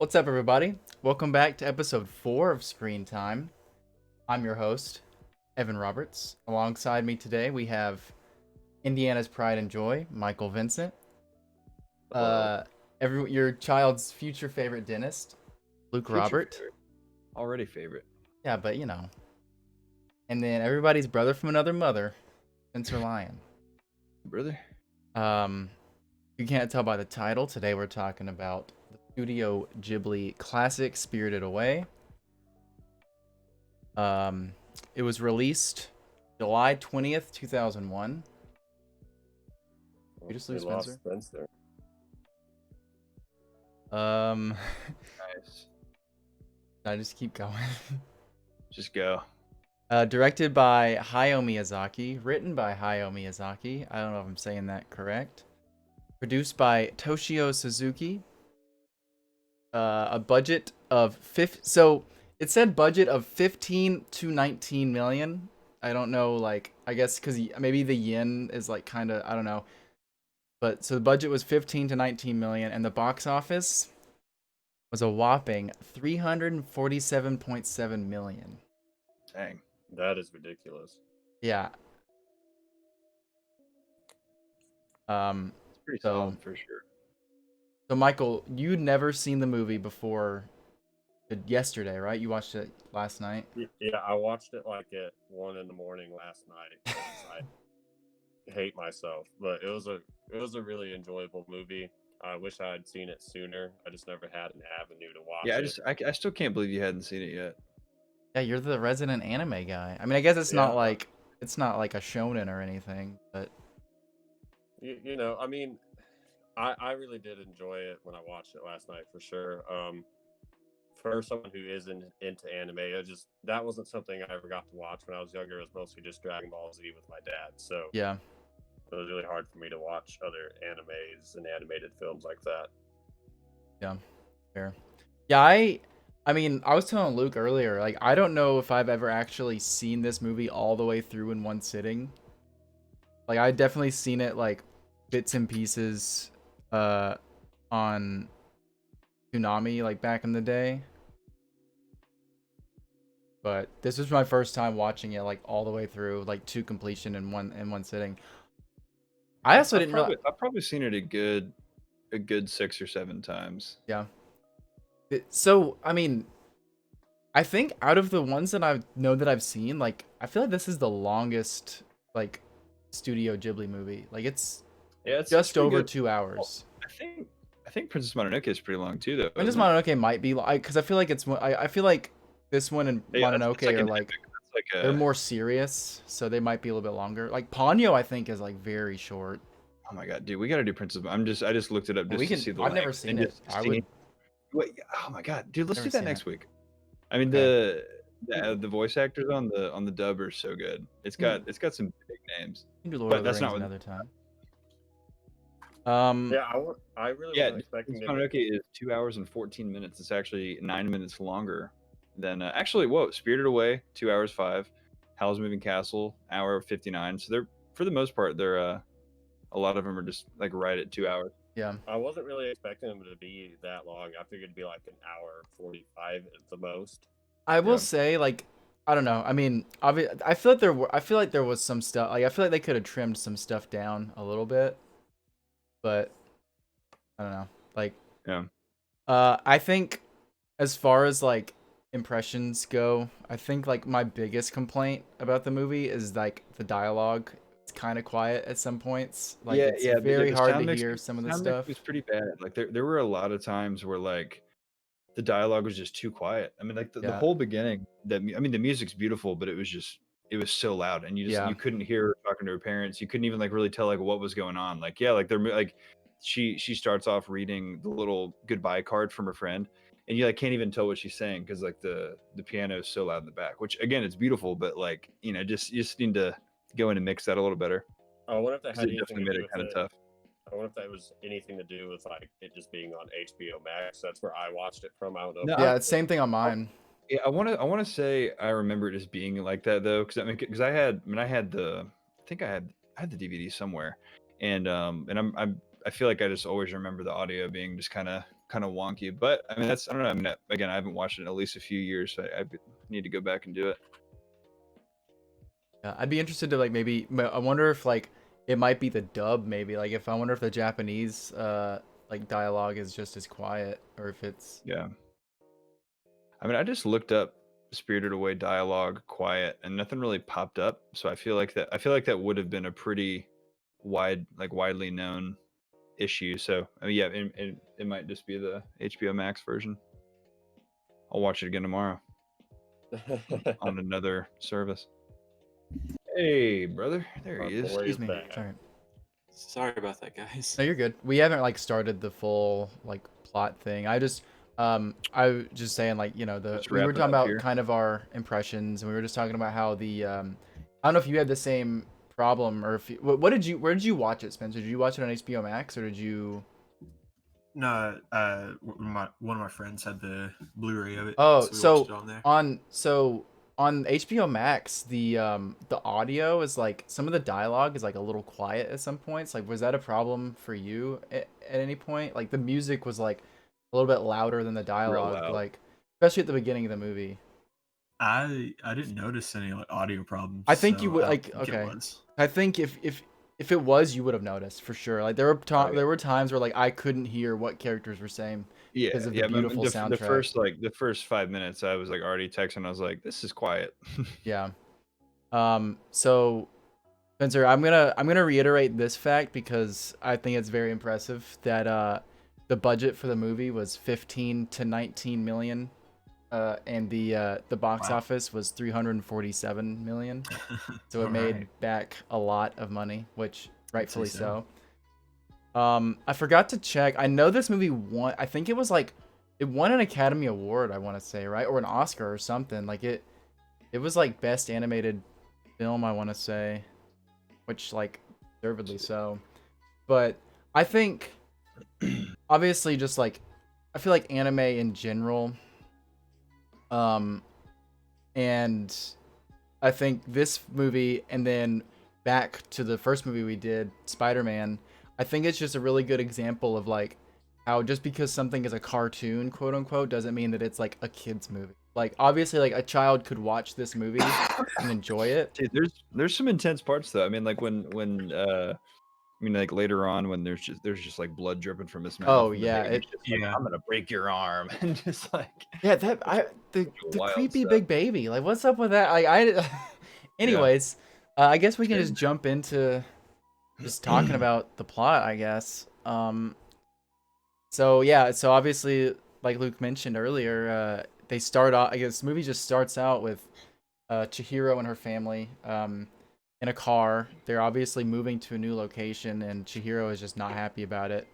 What's up, everybody? Welcome back to episode 4 of Screen Time. I'm your host, Evan Roberts. Alongside me today, we have Indiana's pride and joy, Michael Vincent. Hello. Your child's future favorite dentist, Luke Future Robert. favorite. Already favorite. Yeah, but you know. And then everybody's brother from another mother, Spenser Lion. Brother. You can't tell by the title. Today we're talking about the Studio Ghibli classic Spirited Away. It was released July 20th, 2001. You just lose lost Spencer? Spencer. Nice. I just keep going. Just go. Directed by Hayao Miyazaki, written by Hayao Miyazaki. I don't know if I'm saying that correct. Produced by Toshio Suzuki. A budget of so it said budget of 15 to 19 million. I don't know, like, I guess because maybe the yen is like kind of, I don't know. But so the budget was 15 to 19 million, and the box office was a whopping 347.7 million. Dang. That is ridiculous. Yeah. It's pretty solid for sure. So Michael, you'd never seen the movie before yesterday, right? You watched it last night? Yeah, I watched it like at 1 a.m. last night. I hate myself, but it was a really enjoyable movie. I wish I had seen it sooner. I just never had an avenue to watch it. I still can't believe you hadn't seen it yet. Yeah, you're the resident anime guy. I mean, I guess it's not like a shonen or anything, but I mean, I really did enjoy it when I watched it last night for sure. For someone who isn't into anime, that wasn't something I ever got to watch when I was younger. It was mostly just Dragon Ball Z with my dad. So yeah, it was really hard for me to watch other animes and animated films like that. yeah, fair. Yeah, I mean, I was telling Luke earlier, like, I don't know if I've ever actually seen this movie all the way through in one sitting. Like, I definitely seen it like bits and pieces, on Toonami, like back in the day. But this was my first time watching it like all the way through, like to completion in one sitting. I also didn't know. I've probably seen it a good 6 or 7 times. Yeah. So I mean, I think out of the ones that I've seen, like, I feel like this is the longest like Studio Ghibli movie. Like it's just over good. 2 hours. I think Princess Mononoke is pretty long too, though. Princess Mononoke might be because I feel like I feel like this one and Mononoke are like they're more serious, so they might be a little bit longer. Like Ponyo, I think is like very short. Oh my god, dude, we got to do Princess. I just looked it up just to see the. I've never seen it. I would. Wait, oh my god, dude, let's do that next week. I mean, the voice actors on the dub are so good. It's got some big names. But that's not another time. I really wasn't expecting it. Mononoke is 2 hours and 14 minutes. It's actually 9 minutes longer than Spirited Away 2 hours 5, Howl's Moving Castle hour 59. So they're, for the most part, they're a lot of them are just like right at 2 hours. Yeah, I wasn't really expecting them to be that long. I figured it'd be like an hour 45 at the most. I will say, like, I don't know. I mean, I feel like there was some stuff. Like, I feel like they could have trimmed some stuff down a little bit, but I don't know. Like, yeah. I think as far as like impressions go, I think like my biggest complaint about the movie is like the dialogue. It's kind of quiet at some points. Like, it's very hard to hear some of the stuff. It was pretty bad. Like there were a lot of times where like the dialogue was just too quiet. I mean, like the whole beginning. The music's beautiful, but it was so loud, and you couldn't hear her talking to her parents. You couldn't even like really tell like what was going on. Like they're like she starts off reading the little goodbye card from her friend, and you like can't even tell what she's saying because like the piano is so loud in the back. Which again, it's beautiful, but like you just need to go in and mix that a little better. I wonder if that had anything to do with it. Tough. I wonder if that was anything to do with like it just being on HBO Max. That's where I watched it from. I don't know. Yeah, it's same thing on mine. Yeah, I want to say I remember it as being like that though, because I had the DVD somewhere, and I feel like I just always remember the audio being just kind of wonky. But I mean, I don't know. I mean, again, I haven't watched it in at least a few years, so I need to go back and do it. Yeah, I'd be interested to like maybe. I wonder if like it might be the dub. Maybe like if I wonder if the Japanese like dialogue is just as quiet, or if it's Yeah. I mean, I just looked up Spirited Away dialogue quiet, and nothing really popped up. So I feel like that would have been a pretty widely known issue. So I mean, yeah, it might just be the HBO Max version. I'll watch it again tomorrow on another service. Hey, brother, there Our he is. boy excuse is me. back. Sorry about that, guys. No, you're good. We haven't like started the full like plot thing. I was just saying like, you know, Let's we wrap were it talking up about here. kind of our impressions, and we were just talking about how the I don't know if you had the same problem, or if you, where did you watch it, Spencer? Did you watch it on HBO Max, or did you? No, one of my friends had the Blu-ray of it, Oh, so we watched so it on there. on HBO Max, the audio is like some of the dialogue is like a little quiet at some points. Like, was that a problem for you at any point? Like, the music was like a little bit louder than the Real dialogue, loud. like especially at the beginning of the movie. I didn't notice any like audio problems. I think you so would I don't like. think it Okay, was. I think if it was, you would have noticed for sure. Like there were times where like I couldn't hear what characters were saying because Yeah, of the yeah. beautiful The soundtrack. the first 5 minutes, I was like already texting. I was like, "This is quiet." Yeah. So Spencer, I'm gonna reiterate this fact because I think it's very impressive that the budget for the movie was 15 to 19 million, and the box Wow. office was 347 million. So it All made right. back a lot of money, which rightfully I'd say so. so. I forgot to check. I know this movie won. I think it was like it won an Academy Award. I want to say, right, or an Oscar or something. Like it was like best animated film. I want to say, which like deservedly so. But I think obviously just like I feel like anime in general, um, and I think this movie and then back to the first movie we did, Spider-Man, I think it's just a really good example of like how just because something is a cartoon, quote unquote, doesn't mean that it's like a kid's movie. Like obviously like a child could watch this movie and enjoy it. Dude, there's some intense parts though. I mean, like I mean, like later on when there's just like blood dripping from his mouth, Oh and the yeah, baby's it just like, Yeah. "I'm gonna break your arm," and just like yeah, that there's I the wild creepy stuff. big baby. Like what's up with that? Like I anyways, I guess we can just jump into just talking about the plot, I guess. So yeah, so obviously, like Luke mentioned earlier, they start off. I guess the movie just starts out with Chihiro and her family in a car. They're obviously moving to a new location, and Chihiro is just not happy about it.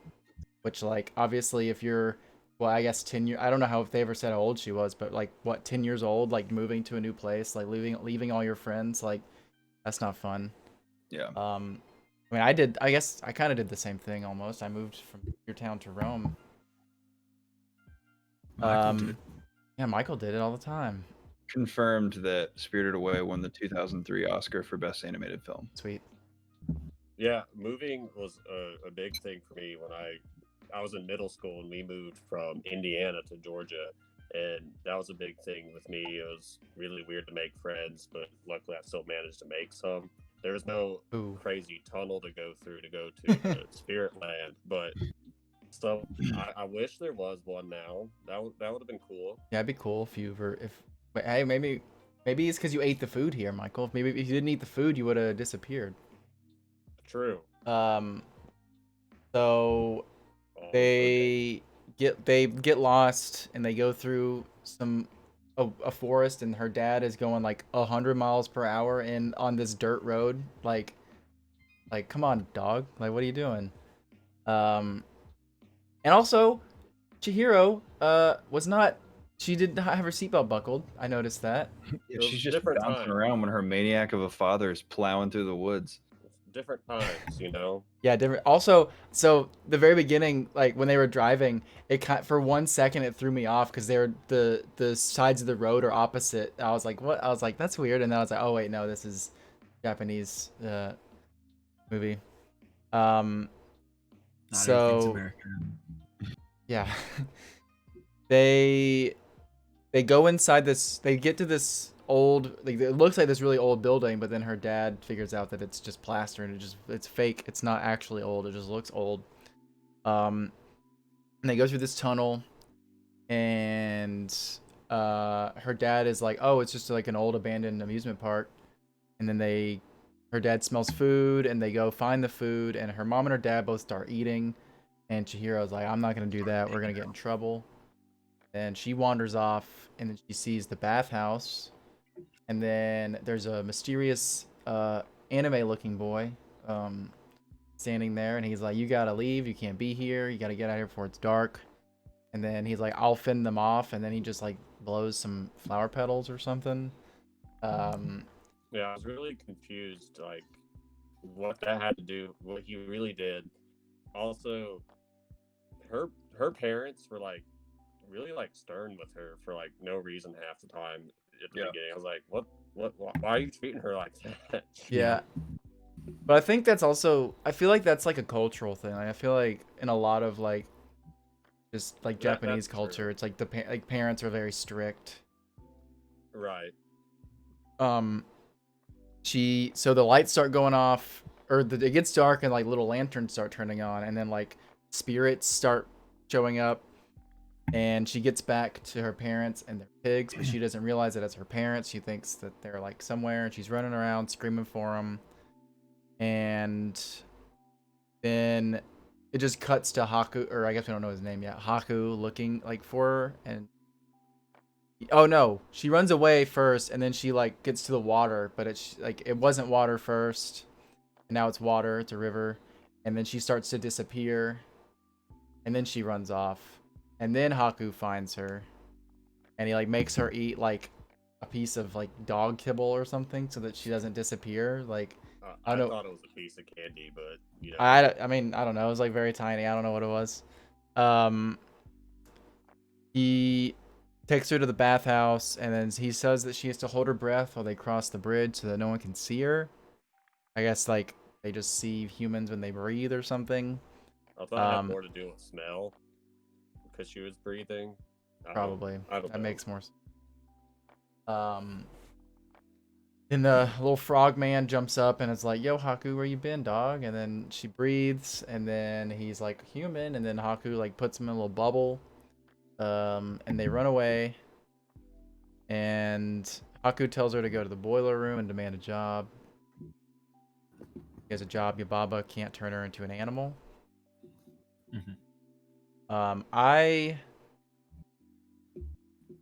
Which, like, obviously, if you're, well, I guess 10 years. I don't know how if they ever said how old she was, but like, what, 10 years old, like moving to a new place, like leaving all your friends, like, that's not fun. Yeah. I mean, I did. I guess I kind of did the same thing almost. I moved from your town to Rome. Michael did. Yeah, Michael did it all the time. Confirmed that Spirited Away won the 2003 Oscar for Best Animated Film. Sweet. Yeah, moving was a big thing for me when I was in middle school and we moved from Indiana to Georgia, and that was a big thing with me. It was really weird to make friends, but luckily I still managed to make some. There was no crazy tunnel to go through to go to the Spirit Land, but so I wish there was one now. That would have been cool. Yeah, it'd be cool if you were but hey, maybe it's because you ate the food here, Michael. Maybe if you didn't eat the food, you would have disappeared. True. So they get lost and they go through a forest, and her dad is going like 100 miles per hour in on this dirt road. Like come on, dog. Like what are you doing? And also Chihiro was not. She did not have her seatbelt buckled. I noticed that. Yeah, she's just bouncing around when her maniac of a father is plowing through the woods. Different times, you know. Yeah, different. Also, so the very beginning, like when they were driving, it for 1 second it threw me off because they're the sides of the road are opposite. I was like, what? I was like, that's weird. And then I was like, oh wait, no, this is Japanese movie. Not everything's So American. yeah, they go inside this. They get to this old, like it looks like this really old building, but then her dad figures out that it's just plaster and it's fake. It's not actually old. It just looks old. And they go through this tunnel, and her dad is like, oh, it's just like an old abandoned amusement park. And then her dad smells food, and they go find the food, and her mom and her dad both start eating, and Chihiro's like, I'm not gonna do that, we're gonna get in trouble. And she wanders off, and then she sees the bathhouse, and then there's a mysterious anime looking boy standing there, and he's like, you gotta leave, you can't be here, you gotta get out of here before it's dark. And then he's like, I'll fend them off, and then he just like blows some flower petals or something. Yeah, I was really confused, like what that had to do, what he really did. Also, her parents were like really like stern with her for like no reason half the time at the beginning. I was like, what, why are you treating her like that? Yeah. But I think that's also, I feel like that's like a cultural thing. Like, I feel like in a lot of like just like Japanese culture, true. it's like like parents are very strict. Right. So the lights start going off, or it gets dark, and like little lanterns start turning on, and then like spirits start showing up, and she gets back to her parents and their pigs, but she doesn't realize that it's her parents. She thinks that they're like somewhere, and she's running around screaming for them. And then it just cuts to Haku, or I guess we don't know his name yet. Haku looking like for her, and oh no, she runs away first, and then she like gets to the water, but it's like it wasn't water first, and now it's water. It's a river, and then she starts to disappear, and then she runs off, and then Haku finds her, and he like makes her eat like a piece of like dog kibble or something so that she doesn't disappear. Like I thought it was a piece of candy, but you know. I mean, I don't know. It was like very tiny. I don't know what it was. He takes her to the bathhouse, and then he says that she has to hold her breath while they cross the bridge so that no one can see her. I guess like they just see humans when they breathe or something. I thought it had more to do with smell because she was breathing. Probably. I don't know. That makes more sense. Then the little frog man jumps up and is like, yo, Haku, where you been, dog? And then she breathes, and then he's like, human, and then Haku like puts him in a little bubble. And they run away. And Haku tells her to go to the boiler room and demand a job. He has a job. Yubaba can't turn her into an animal.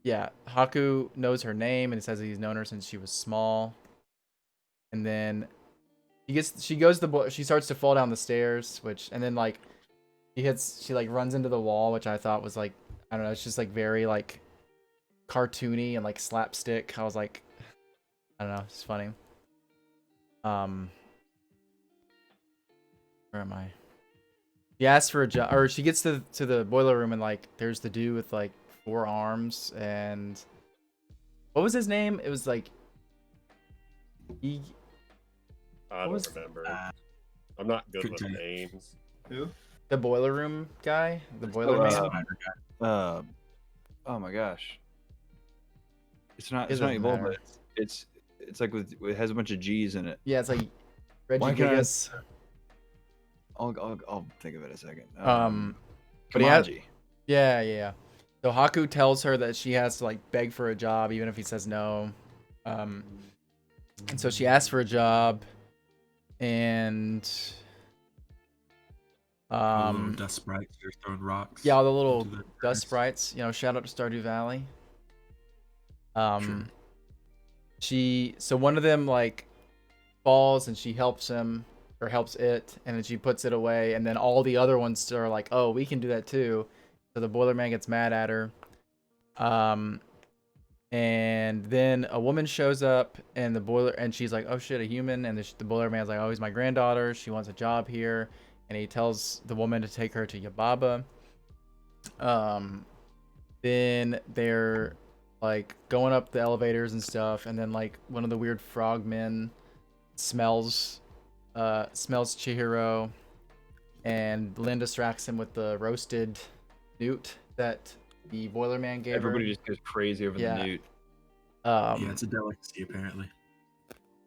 Yeah, Haku knows her name and says he's known her since she was small. And then she starts to fall down the stairs, and then like she like runs into the wall, which I thought was like, I don't know, it's just like very like cartoony and like slapstick. I was like, I don't know, it's funny. Where am I? She asks for a job, or she gets to the boiler room, and like there's the dude with like 4 arms, and what was his name? It was like I don't remember. I'm not good with names. Who? The boiler room guy, the boiler man. Oh my gosh. It's not evil, but it's like it has a bunch of G's in it. Yeah, it's like Reggie Gigas. I'll think of it in a second. Kamaji. Yeah. So Haku tells her that she has to like beg for a job even if he says no. And so she asks for a job, and all the little dust sprites are throwing rocks. Yeah, all the little dust sprites. You know, shout out to Stardew Valley. So one of them like falls, and she helps him, or helps it, and then she puts it away, and then all the other ones are like, oh, we can do that too. So the boiler man gets mad at her. And then a woman shows up, and she's like, oh shit, a human. And the boiler man's like, oh, he's my granddaughter, she wants a job here. And he tells the woman to take her to Yubaba. Then they're like going up the elevators and stuff, and then like one of the weird frog men smells Chihiro, and Lynn distracts him with the roasted newt that the Boilerman gave her. Everybody just goes crazy over the newt. Yeah, it's a delicacy apparently.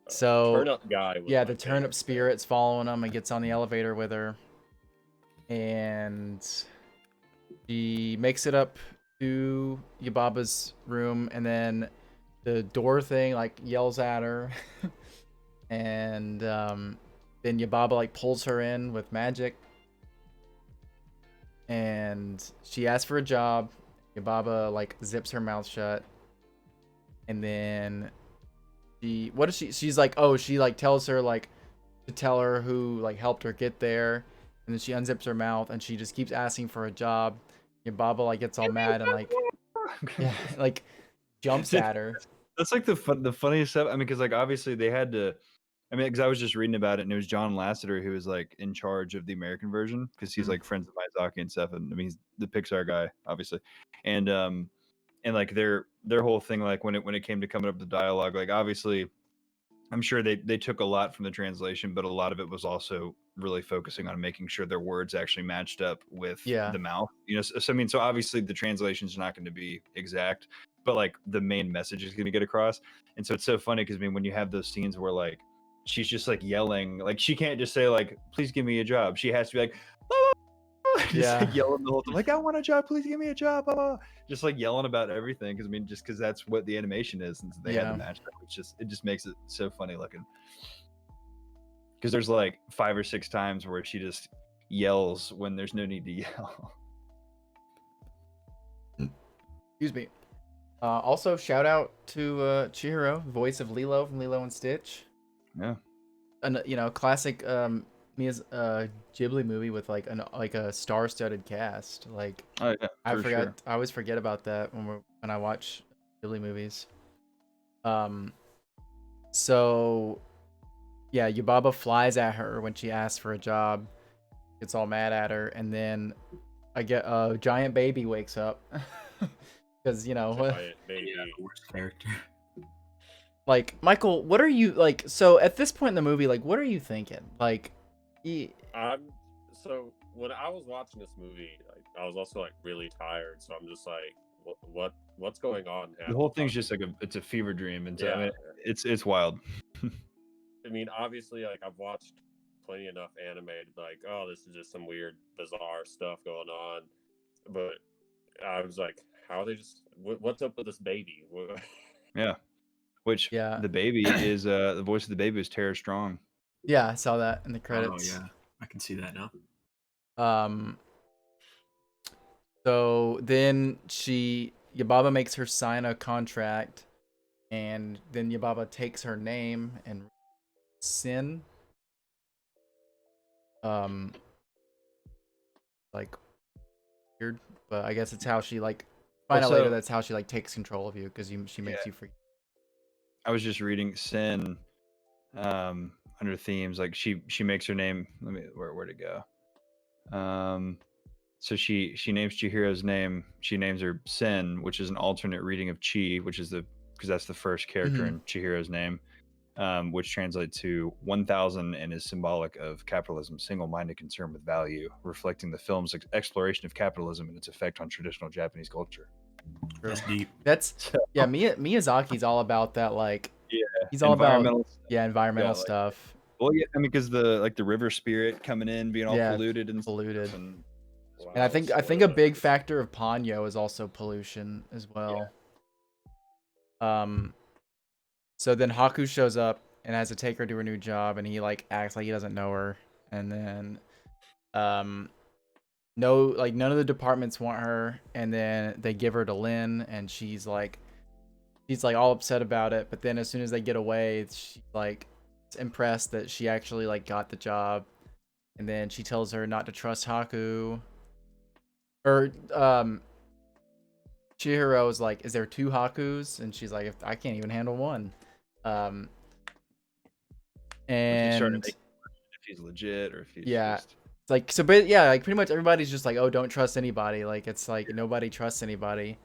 So Turnip guy. The turnip spirit's following him and gets on the elevator with her, and she makes it up to Yubaba's room, and then the door thing like yells at her, and then Yubaba like pulls her in with magic, and she asks for a job. Yubaba like zips her mouth shut, and then she's like, oh, she like tells her like to tell her who like helped her get there, and then she unzips her mouth and she just keeps asking for a job. Yubaba like gets all mad and like like jumps at her. That's like the funniest stuff. I mean, because like obviously they had to. I mean, because I was just reading about it, and it was John Lasseter who was like in charge of the American version because he's like friends with Miyazaki and stuff, and I mean he's the Pixar guy, obviously, and like their whole thing, like when it came to coming up with the dialogue, like obviously, I'm sure they took a lot from the translation, but a lot of it was also really focusing on making sure their words actually matched up with the mouth. You know, so I mean, so obviously the translation is not going to be exact, but like the main message is going to get across, and so it's so funny because I mean when you have those scenes where like she's just like yelling, like she can't just say like please give me a job, she has to be like just like yelling the whole time, like I want a job, please give me a job, just like yelling about everything because I mean just because that's what the animation is, and so they had to match that, which it just makes it so funny looking because there's like 5 or 6 times where she just yells when there's no need to yell. Excuse me. Also, shout out to Chihiro, voice of Lilo from Lilo and Stitch. Yeah. And classic Mia's Ghibli movie with like a star-studded cast. Like I forgot. Sure. I always forget about that when I watch Ghibli movies. So yeah, Yubaba flies at her when she asks for a job, gets all mad at her, and then I get a giant baby wakes up. Because Giant baby. The worst character. Like Michael, what are you like? So at this point in the movie, like, what are you thinking? Like, so when I was watching this movie, like, I was also like really tired, so I'm just like, what's going on? The whole thing's just like it's a fever dream, and so, I mean, it's wild. I mean, obviously, like I've watched plenty enough anime to be like, oh, this is just some weird, bizarre stuff going on, but I was like, how are they just? What's up with this baby? Yeah. Which the baby is the voice of the baby is Tara Strong. Yeah, I saw that in the credits. Oh yeah, I can see that now. So then Yubaba makes her sign a contract, and then Yubaba takes her name and Sin. Like weird, but I guess it's how she like find out later that's how she like takes control of you because she makes you free. I was just reading Sin under themes, like she makes her name, let me where'd it go? So she names Chihiro's name, she names her Sin, which is an alternate reading of Chi, which is because that's the first character in Chihiro's name, which translates to 1000 and is symbolic of capitalism's single-minded concern with value, reflecting the film's exploration of capitalism and its effect on traditional Japanese culture. That's deep. Miyazaki's all about that, like he's all environmental about environmental stuff. Well, yeah, I mean, because the river spirit coming in, being all polluted and polluted. And I think a big factor of Ponyo is also pollution as well. So then Haku shows up and has to take her to her new job, and he like acts like he doesn't know her, and then none of the departments want her, and then they give her to Lynn, and she's like all upset about it, but then as soon as they get away, she's like impressed that she actually like got the job, and then she tells her not to trust Haku. Or Chihiro is like, is there 2 Hakus? And she's like, I can't even handle one. And if he's legit or if he's just... it's like, so but yeah, like pretty much everybody's just like, oh, don't trust anybody. Like it's like nobody trusts anybody.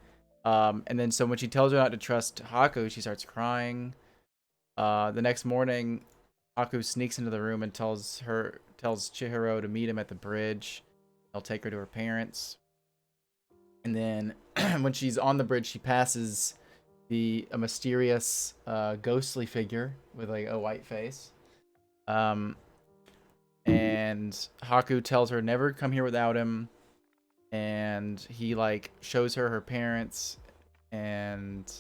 And then so when she tells her not to trust Haku, she starts crying. The next morning, Haku sneaks into the room and tells Chihiro to meet him at the bridge. He'll take her to her parents. And then when she's on the bridge, she passes a mysterious ghostly figure with like a white face. And Haku tells her never come here without him. And he like shows her parents, and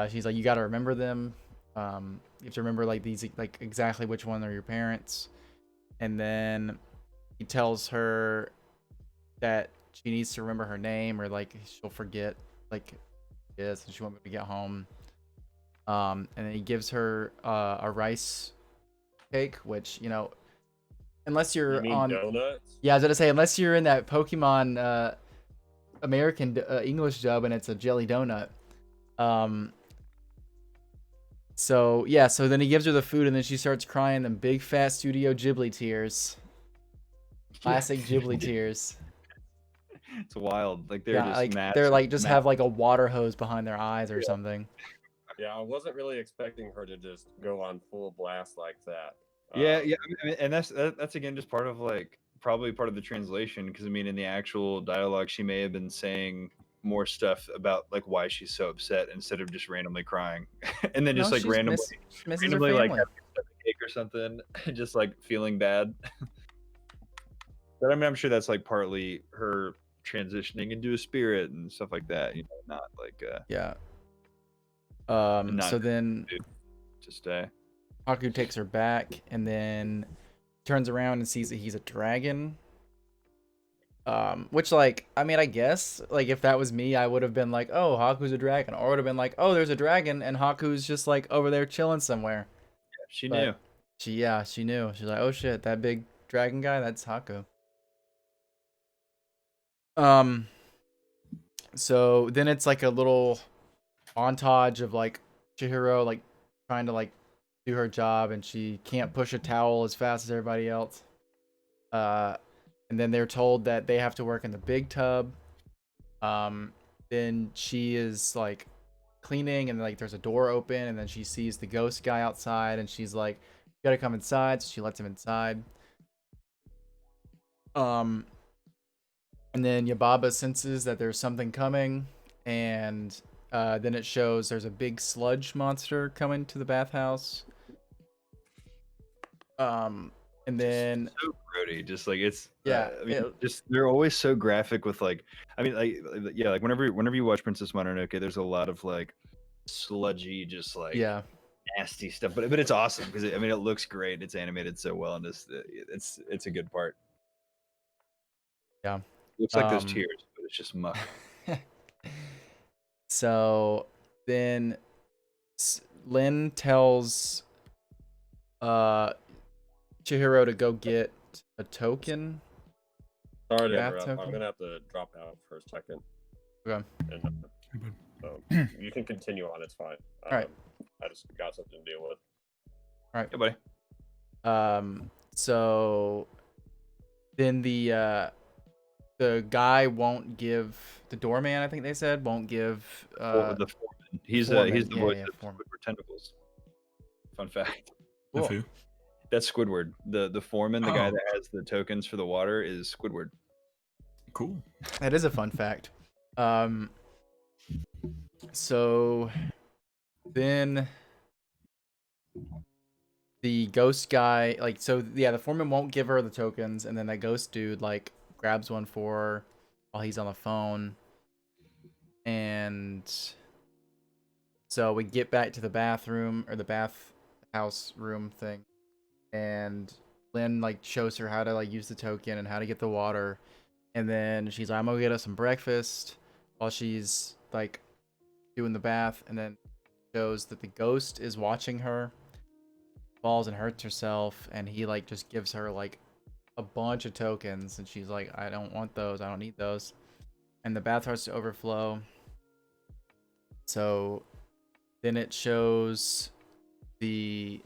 she's like, you got to remember them. You have to remember like these, like exactly which one are your parents. And then he tells her that she needs to remember her name, or like she'll forget like it is, and she won't be able to get home. And then he gives her a rice cake, which, you know, unless you're You mean on donuts? yeah, I was gonna say, unless you're in that Pokemon American English dub and it's a jelly donut. So yeah, so then he gives her the food, and then she starts crying them big fat Studio Ghibli tears. Classic Ghibli tears. It's wild. Like they're Yeah, just like massive. they're like just massive. have like a water hose behind their eyes or something. Yeah, I wasn't really expecting her to just go on full blast like that. Yeah, I mean, and that's again just part of like probably part of the translation, because I mean in the actual dialogue she may have been saying more stuff about like why she's so upset instead of just randomly crying, and then No, just like she misses her randomly like family. having a cake or something, just like feeling bad. But I mean, I'm sure that's like partly her transitioning into a spirit and stuff like that. You know, not like Yeah. not So then to stay. Haku takes her back, and then turns around and sees that he's a dragon. Which, like, I mean, I guess, like, if that was me, I would have been like, oh, Haku's a dragon. Or would have been like, oh, there's a dragon, and Haku's just, like, over there chilling somewhere. Yeah, she But knew. she knew. She's like, oh, shit, that big dragon guy, that's Haku. So then it's, like, a little montage of, like, Chihiro, like, trying to, like, do her job, and she can't push a towel as fast as everybody else. And then they're told that they have to work in the big tub. Then she is like cleaning, and like there's a door open, and then she sees the ghost guy outside, and she's like, you gotta come inside. So she lets him inside. And then Yababa senses that there's something coming, and then it shows there's a big sludge monster coming to the bathhouse. And then so grody, just like it's yeah, I mean, just they're always so graphic with like, I mean, like yeah, like whenever you watch Princess Mononoke, there's a lot of like sludgy, just like yeah, nasty stuff, but it's awesome because I mean it looks great, it's animated so well, and it's a good part. yeah. It looks like those tears, but it's just muck. So then Lin tells Chihiro to go get a token. Sorry to interrupt. I'm gonna have to drop out for a second. Okay. And you can continue on. It's fine. All right. I just got something to deal with. All right. Yeah, buddy. So then the guy won't give the doorman, I think they said, won't give the foreman. He's the voice of Squidward Tentacles. Fun fact. Cool. Who? That's Squidward. The foreman, the guy that has the tokens for the water, is Squidward. Cool. That is a fun fact. So then the ghost guy, like, so yeah, the foreman won't give her the tokens, and then that ghost dude like grabs one for her while he's on the phone. And so we get back to the bathroom, or the bathhouse room thing, and Lynn like shows her how to like use the token and how to get the water. And then she's like, I'm gonna get us some breakfast while she's like doing the bath. And then shows that the ghost is watching her, falls and hurts herself, and he like just gives her like a bunch of tokens, and she's like, I don't want those, I don't need those. And the bath starts to overflow. So then it shows we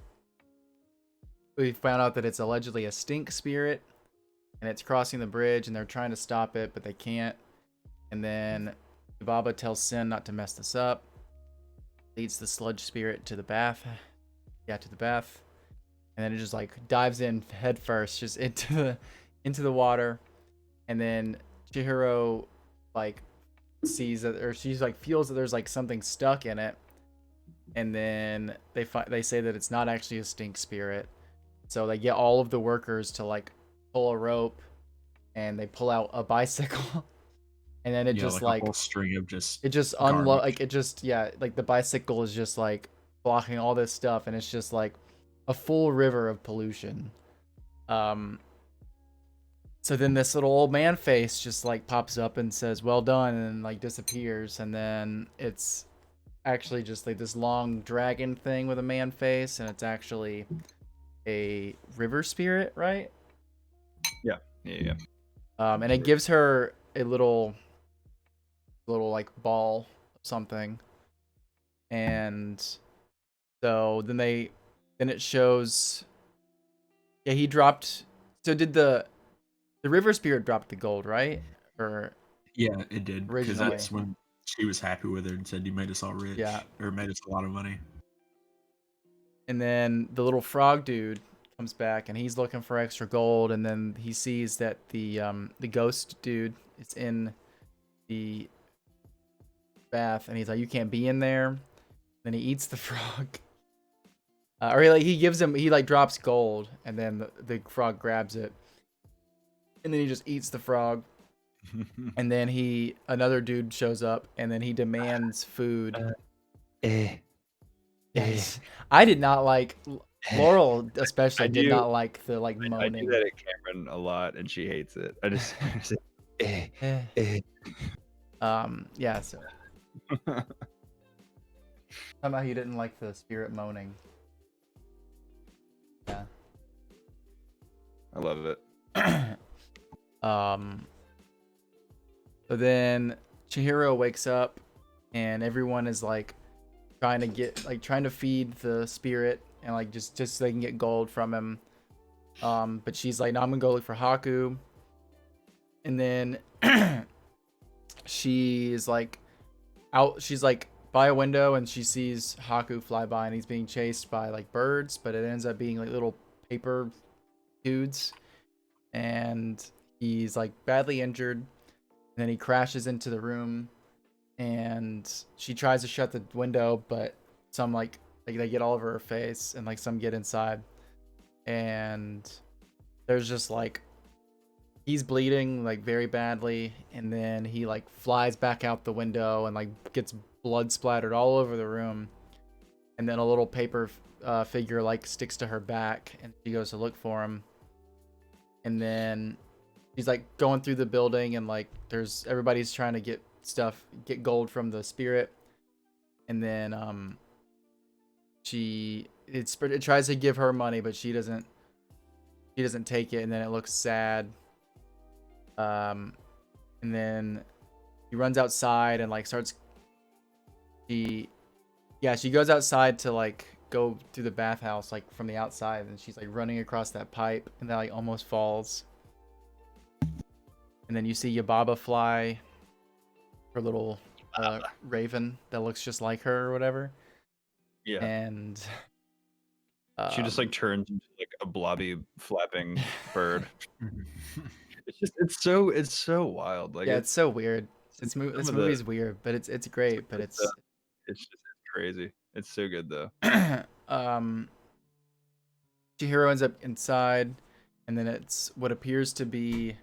found out that it's allegedly a stink spirit, and it's crossing the bridge, and they're trying to stop it, but they can't. And then Baba tells Sin not to mess this up, leads the sludge spirit to the bath. Yeah, to the bath. and then it just like dives in head first, just into the water, and then Chihiro like sees that, or she's like feels that there's like something stuck in it, and then they say that it's not actually a stink spirit, so they get all of the workers to like pull a rope, and they pull out a bicycle. And then it just like a whole string of just it just unload, like it just, yeah, like the bicycle is just like blocking all this stuff, and it's just like a full river of pollution. So then this little old man face just like pops up and says well done, and like disappears, and then it's actually just like this long dragon thing with a man face, and it's actually a river spirit, right? Yeah. And it gives her a little like ball of something, and so then it shows, yeah, he dropped. So did the river spirit drop the gold, right? Or yeah, it did, because originally. that's when she was happy with her and said, "You made us all rich," Yeah. or made us a lot of money. And then the little frog dude comes back, and he's looking for extra gold, and then he sees that the ghost dude is in the bath, and he's like, "You can't be in there." Then he eats the frog. Or he like drops gold, and then the frog grabs it, and then he just eats the frog. And then another dude shows up, and then he demands food. Yes. I did not like, Laurel especially did not like the like moaning. I do that at Cameron a lot, and she hates it. I just yeah, so somehow he didn't like the spirit moaning. Yeah. I love it. So then Chihiro wakes up, and everyone is like trying to feed the spirit, and like just so they can get gold from him. But she's like, no, I'm gonna go look for Haku. And then she's like by a window, and she sees Haku fly by, and he's being chased by like birds, but it ends up being like little paper dudes, and he's like badly injured. And then he crashes into the room, and she tries to shut the window, but some like they get all over her face, and like some get inside, and there's just like he's bleeding like very badly, and then he like flies back out the window and like gets blood splattered all over the room, and then a little paper figure like sticks to her back, and she goes to look for him, and then she's like going through the building, and like everybody's trying to get gold from the spirit, and then it tries to give her money, but she doesn't take it, and then it looks sad. And then he runs outside and like she goes outside to like go through the bathhouse like from the outside, and she's like running across that pipe, and that like almost falls. And then you see Yababa fly, her little raven that looks just like her or whatever. Yeah. And she just like turns into like a blobby flapping bird. It's so wild. Like, yeah, it's so weird. This movie's weird, but it's great. But it's crazy. It's so good though. Chihiro ends up inside, and then it's what appears to be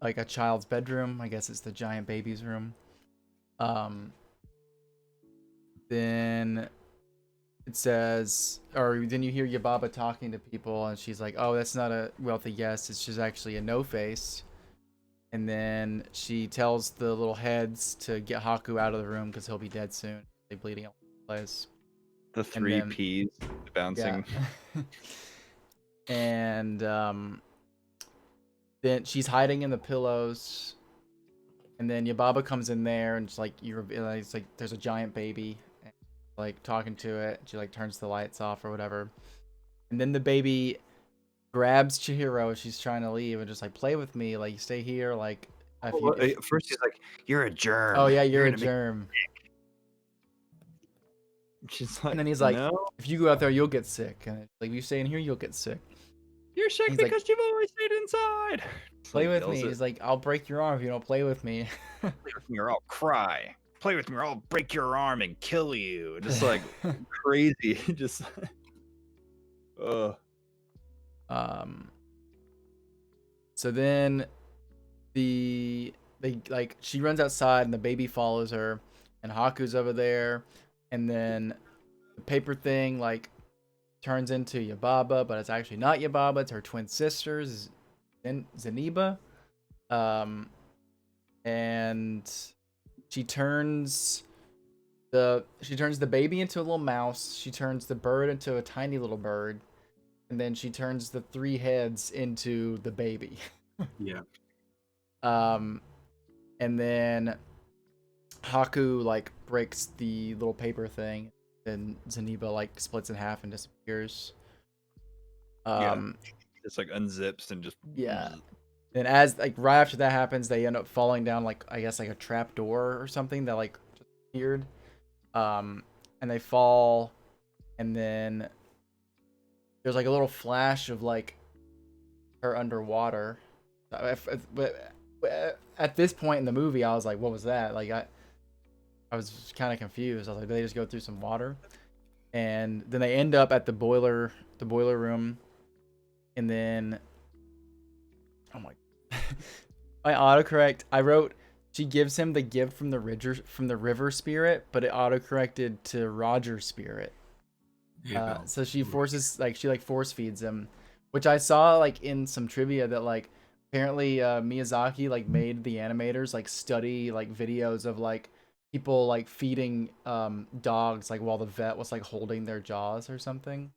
like a child's bedroom. I guess it's the giant baby's room. Then it says, or then you hear Yababa talking to people, and she's like, "Oh, that's not a wealthy guest. It's just actually a no-face." And then she tells the little heads to get Haku out of the room because he'll be dead soon. They're bleeding all over the place. The three P's bouncing. Yeah. And then she's hiding in the pillows, and then Yababa comes in there, and it's like it's like there's a giant baby, and, like talking to it. She like turns the lights off or whatever, and then the baby grabs Chihiro as she's trying to leave, and just like, play with me, like, stay here, like. First he's like, "You're a germ." Oh yeah, you're a germ. She's like, and then he's like, no, if you go out there, you'll get sick. And like, if you stay in here, you'll get sick. you're sick He's because like, you've always stayed inside. play Like, with me. He's like, I'll break your arm if you don't play with me. play with me or I'll cry. Play with me or I'll break your arm and kill you. Just like crazy. Just So then she runs outside and the baby follows her and Haku's over there, and then the paper thing like turns into Yababa, but it's actually not Yababa, it's her twin sister Zeniba. And she turns the baby into a little mouse, she turns the bird into a tiny little bird, and then she turns the 3 heads into the baby. Yeah. And then Haku like breaks the little paper thing, and Zeniba like splits in half and disappears. Just like unzips and just And as like right after that happens, they end up falling down like I guess like a trap door or something that like just appeared. And they fall, and then there's like a little flash of like her underwater. At this point in the movie, I was like, what was that? Like I was kind of confused. I was like, did they just go through some water? And then they end up at the boiler room, and then oh my my autocorrect, I wrote she gives him the gift from the river spirit, but it autocorrected to Roger spirit. So she forces she force feeds him, which I saw like in some trivia that like apparently Miyazaki like made the animators like study like videos of like people like feeding dogs like while the vet was like holding their jaws or something,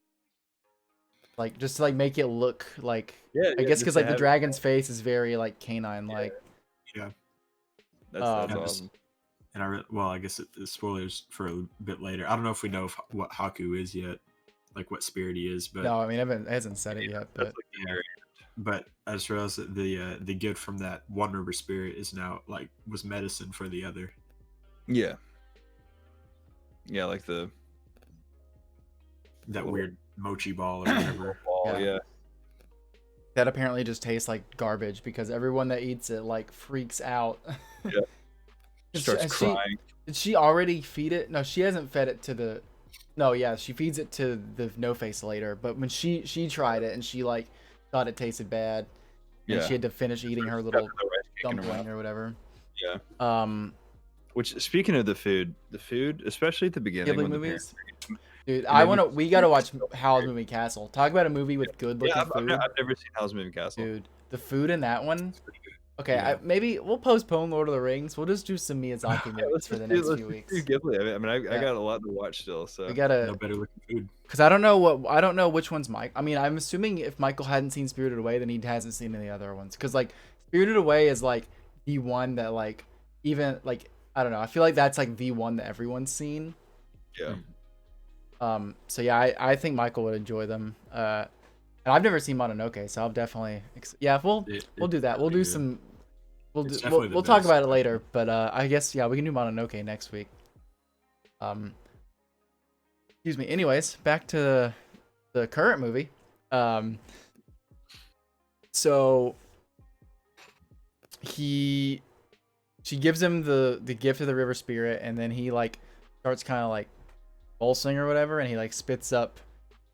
like just to like make it look like I guess because like the dragon's face is very like canine like. Yeah, that's awesome. And I guess the spoilers for a bit later. I don't know if we know what Haku is yet, like what spirit he is, but no, I mean it hasn't said it yet, but but I just realized that the gift from that one river spirit is now like was medicine for the other. Yeah, like that weird mochi ball or whatever. Yeah. That apparently just tastes like garbage because everyone that eats it like freaks out. Yeah. Starts crying. Did she already feed it? No, she hasn't fed it to the. No, yeah, she feeds it to the No Face later. But when she tried it and she like thought it tasted bad, and she had to finish eating her little dumpling or whatever. Yeah. Which, speaking of the food, especially at the beginning, when movies. Dude, we gotta watch Howl's Moving Castle. Talk about a movie with good looking food. I've never seen Howl's Moving Castle. Dude, the food in that one. Okay, maybe we'll postpone Lord of the Rings. We'll just do some Miyazaki movies for the next few weeks. Ghibli. I mean, I got a lot to watch still, so we gotta no better looking food. Because I don't know which one's Mike. I mean, I'm assuming if Michael hadn't seen Spirited Away, then he hasn't seen any other ones. Because like Spirited Away is like the one that like even like I don't know. I feel like that's like the one that everyone's seen. Yeah. So yeah, I think Michael would enjoy them. And I've never seen Mononoke, so I'll definitely we'll do that. We'll do some. We'll talk about it later, but I guess we can do Mononoke next week. Excuse me. Anyways, back to the current movie. So she gives him the gift of the river spirit, and then he like starts kind of like pulsing or whatever, and he like spits up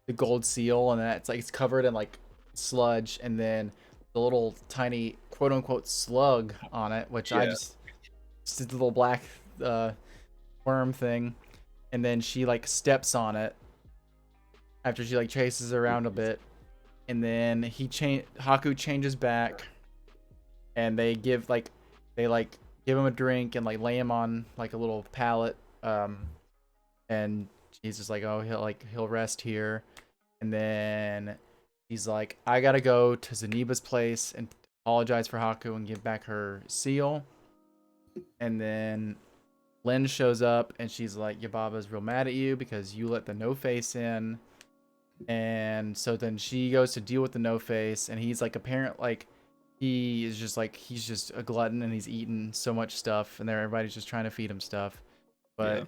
the gold seal, and then it's covered in like sludge, and then the little tiny quote unquote slug on it, which I just a little black worm thing, and then she like steps on it after she like chases around a bit, and then Haku changes back, and they give him a drink and like lay him on like a little pallet, and he's just like, oh, he'll rest here, and then he's like, I gotta go to Zeniba's place and apologize for Haku and give back her seal. And then Lynn shows up and she's like, Yababa's real mad at you because you let the No Face in. And so then she goes to deal with the No Face, and he's like he's just a glutton and he's eating so much stuff, and everybody's just trying to feed him stuff. But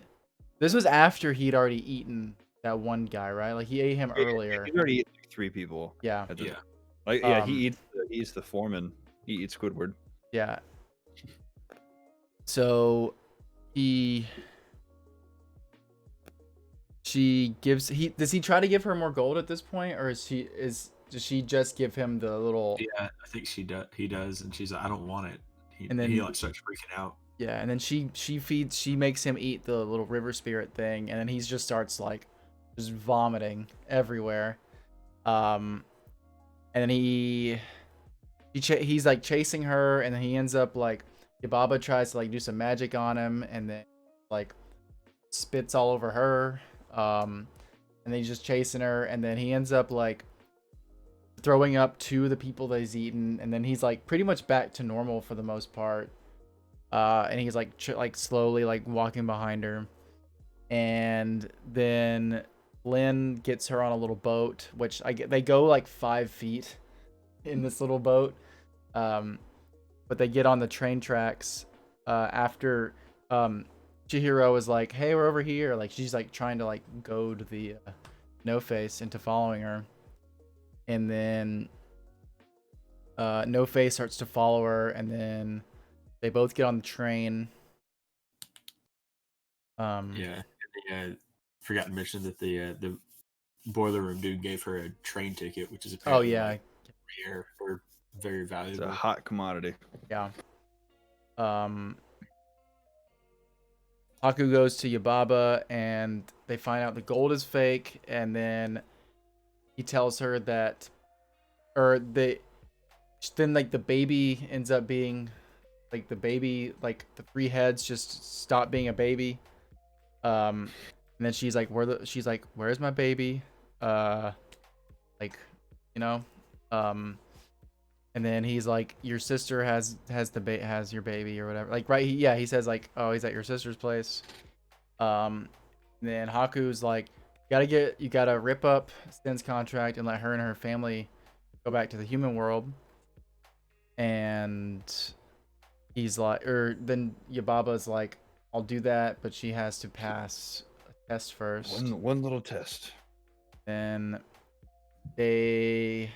This was after he'd already eaten that one guy, right? Like he ate him earlier. He's already eaten like 3 people. Yeah. Yeah. Like yeah, he eats the foreman. He eats Squidward. Yeah. So does he try to give her more gold at this point, or does she just give him the little? Yeah, I think he does, and she's like, I don't want it. And then he like starts freaking out. Yeah, and then she makes him eat the little river spirit thing, and then he just starts like just vomiting everywhere. And then he's like chasing her, and then he ends up like Yubaba tries to like do some magic on him, and then like spits all over her. And then he's just chasing her, and then he ends up like throwing up to the people that he's eaten, and then he's like pretty much back to normal for the most part. And he's like slowly like walking behind her, and then Lynn gets her on a little boat, which they go like 5 feet in this little boat, but they get on the train tracks after Chihiro is like, hey, we're over here, like she's like trying to like goad the No Face into following her, and then No Face starts to follow her, and then they both get on the train. Yeah, and forgot to mention that the boiler room dude gave her a train ticket, which is apparently like, rare or very valuable. It's a hot commodity. Yeah. Haku goes to Yubaba, and they find out the gold is fake, and then he tells her that, then like the baby ends up being, like the baby, like the 3 heads just stop being a baby. And then she's like, where's my baby? Like, you know, and then he's like, your sister has your baby or whatever. Like, right? He says like, oh, he's at your sister's place. And then Haku's like, you gotta rip up Sten's contract and let her and her family go back to the human world. And he's like, then Yubaba's like, I'll do that, but she has to pass a test first. One little test. Then they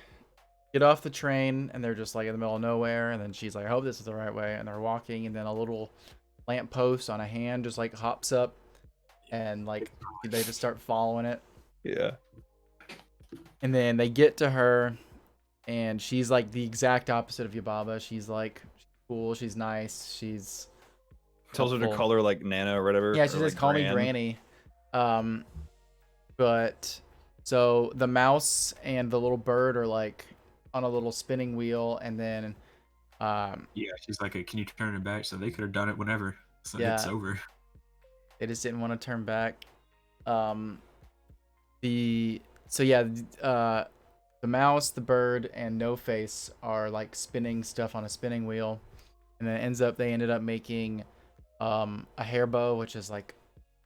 get off the train, and they're just like in the middle of nowhere, and then she's like, I hope this is the right way, and they're walking, and then a little lamppost on a hand just like hops up, and like they just start following it. Yeah. And then they get to her, and she's like the exact opposite of Yubaba. She's like cool, she's nice, she's tells her to call her like Nana or whatever. Yeah, she says, like, call me Granny. But so the mouse and the little bird are like on a little spinning wheel, and then yeah, she's like, can you turn it back? So they could have done it whenever. So it's over. They just didn't want to turn back. The mouse, the bird, and No Face are like spinning stuff on a spinning wheel, and then they ended up making a hair bow, which is like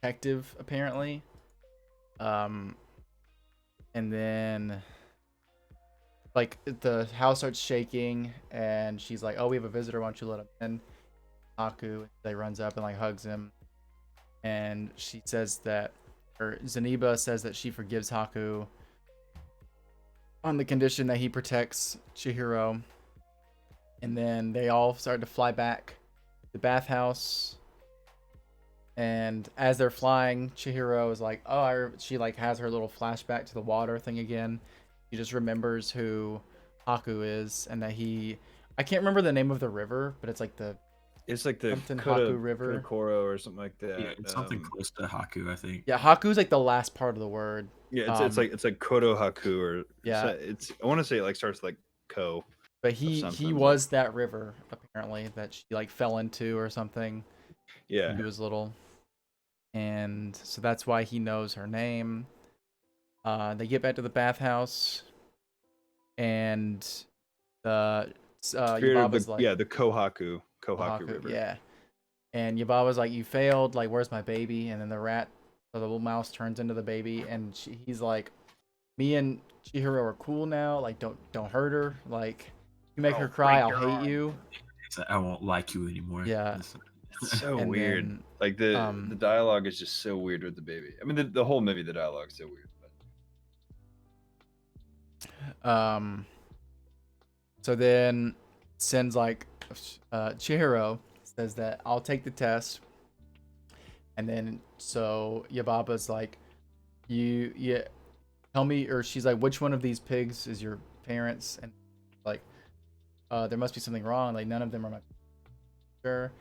protective apparently. And then like the house starts shaking, and she's like, oh, we have a visitor, why don't you let him in? Haku runs up and like hugs him, and she says that, or Zeniba says that she forgives Haku on the condition that he protects Chihiro. And then they all start to fly back to the bathhouse. And as they're flying, Chihiro is like, she like has her little flashback to the water thing again. She just remembers who Haku is, and that I can't remember the name of the river, but it's like the Haku River. Kokoro or something like that. Yeah, it's something close to Haku, I think. Yeah, Haku's like the last part of the word. Yeah, it's like Koto Haku, or yeah. I want to say it like starts like Ko. But he was that river apparently that she like fell into or something. Yeah. When he was little. And so that's why he knows her name. They get back to the bathhouse, and Yubaba's like, the Kohaku River. Yeah. And Yubaba's like, you failed, like, where's my baby? And then the little mouse turns into the baby, and he's like, me and Chihiro are cool now, like, don't hurt her, like, you make her cry, I'll hate you. I won't like you anymore. Yeah. It's so And weird. then, Like the dialogue is just so weird with the baby. I mean, the whole movie, the dialogue's so weird. But... So then sends like Chihiro says that I'll take the test. And then so Yababa's like, you tell me, or she's like, which one of these pigs is your parents? And like, there must be something wrong. Like none of them are my sure.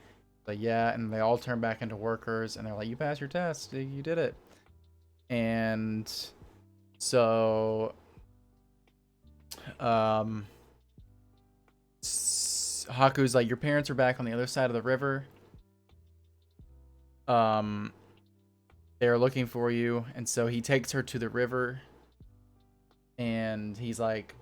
Like yeah, and they all turn back into workers, and they're like, you passed your test, you did it. And so Haku's like, your parents are back on the other side of the river. They're looking for you, and so he takes her to the river, and he's like,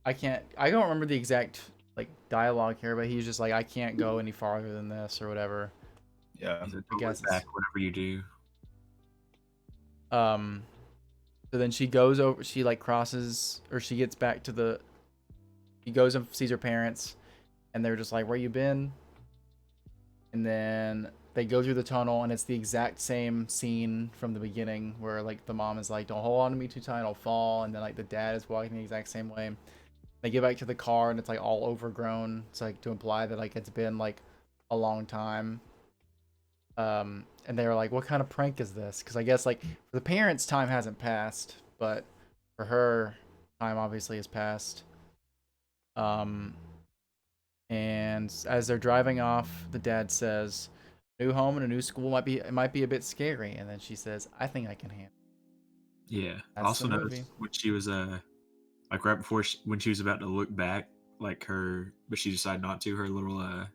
I don't remember the exact like dialogue here, but he's just like, I can't go any farther than this or whatever. Yeah, I guess back whatever you do. So then she goes over, she like crosses, or she gets back to the, he goes and sees her parents, and they're just like, where you been? And then they go through the tunnel, and it's the exact same scene from the beginning where like the mom is like, don't hold on to me too tight, I'll fall. And then like the dad is walking the exact same way. They get back to the car, and it's like all overgrown. It's like to imply that like it's been like a long time. And they were like, what kind of prank is this? Because I guess like for the parents, time hasn't passed, but for her, time obviously has passed. And as they're driving off, the dad says, new home and a new school might be a bit scary. And then she says, I think I can handle it. Yeah. That's I also the noticed movie. when she was like right before when she was about to look back, like but she decided not to, her little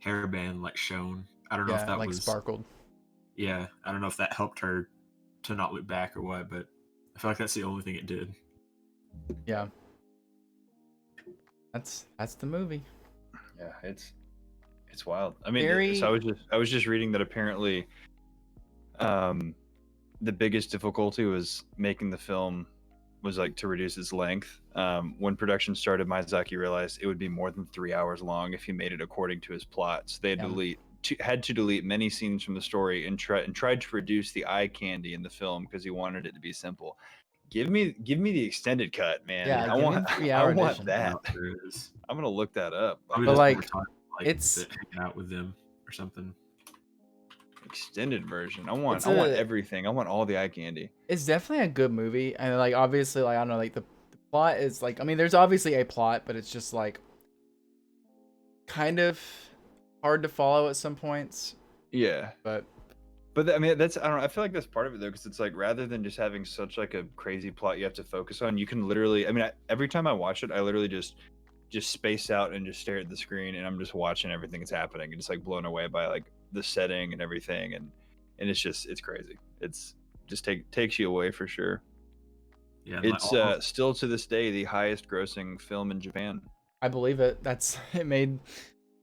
hairband like shone. I don't know if that like was sparkled. Yeah, I don't know if that helped her to not look back or what, but I feel like that's the only thing it did. Yeah. That's the movie. Yeah, it's wild. I mean, so I was just reading that apparently the biggest difficulty was making the film was like to reduce its length. When production started, Miyazaki realized it would be more than 3 hours long if he made it according to his plot. So they had to delete many scenes from the story and tried to reduce the eye candy in the film because he wanted it to be simple. Give me the extended cut, man. Yeah, I want edition. that. I'm gonna look that up. But like it's hanging out with them or something. Extended version. I want everything. I want all the eye candy. It's definitely a good movie, and like obviously, like I don't know, like the plot is like, I mean, there's obviously a plot, but it's just like kind of hard to follow at some points. Yeah, but I mean, I don't know. I feel like that's part of it though, because it's like rather than just having such like a crazy plot you have to focus on, you can literally. I mean, every time I watch it, I literally just space out and just stare at the screen, and I'm just watching everything that's happening, and just like blown away by like the setting and everything, and it's crazy. It's just takes you away for sure. Yeah, it's still to this day the highest grossing film in Japan. I believe it. It made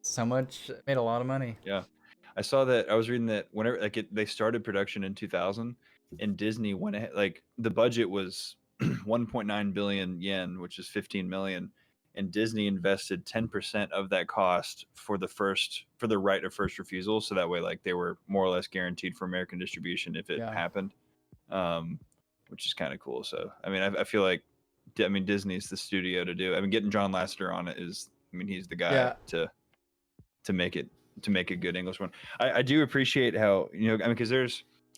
so much. It made a lot of money. Yeah. I saw that. I was reading that whenever they started production in 2000, and Disney went ahead. Like the budget was 1.9 billion yen, which is 15 million, and Disney invested 10% of that cost for the right of first refusal. So that way, like they were more or less guaranteed for American distribution if it happened, which is kind of cool. So I mean, I feel like, I mean, Disney's the studio to do. I mean, getting John Lasseter on it is, I mean, he's the guy to make it a good English one. I do appreciate how, I mean, because